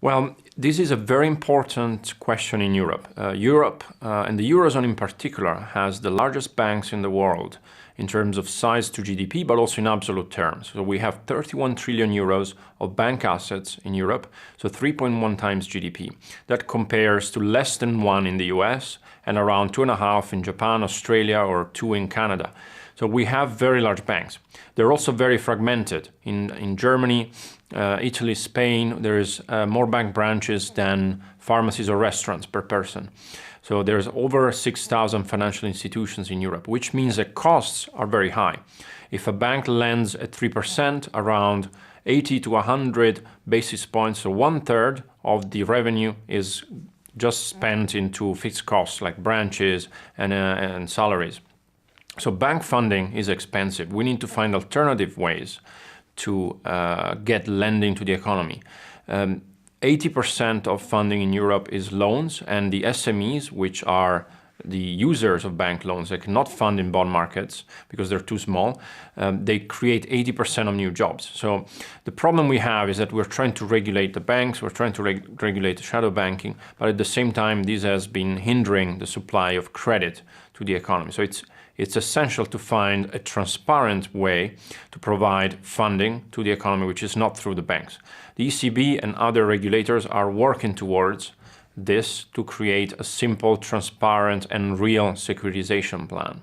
Well, this is a very important question in Europe. Europe, and the Eurozone in particular, has the largest banks in the world in terms of size to GDP, but also in absolute terms. So we have 31 trillion euros of bank assets in Europe, so 3.1 times GDP. That compares to less than 1 in the US and around 2.5 in Japan, Australia, or 2 in Canada. So we have very large banks. They're also very fragmented. In Germany, Italy, Spain, there's more bank branches than pharmacies or restaurants per person. So there's over 6,000 financial institutions in Europe, which means that costs are very high. If a bank lends at 3%, around 80 to 100 basis points, so 1/3 of the revenue is just spent into fixed costs like branches and salaries. So bank funding is expensive. We need to find alternative ways to get lending to the economy. 80% of funding in Europe is loans, and the SMEs, which are the users of bank loans, they cannot fund in bond markets because they're too small. They create 80% of new jobs. So the problem we have is that we're trying to regulate the banks, we're trying to regulate shadow banking, but at the same time, this has been hindering the supply of credit to the economy. So it's essential to find a transparent way to provide funding to the economy, which is not through the banks. The ECB and other regulators are working towards this to create a simple, transparent, and real securitization plan.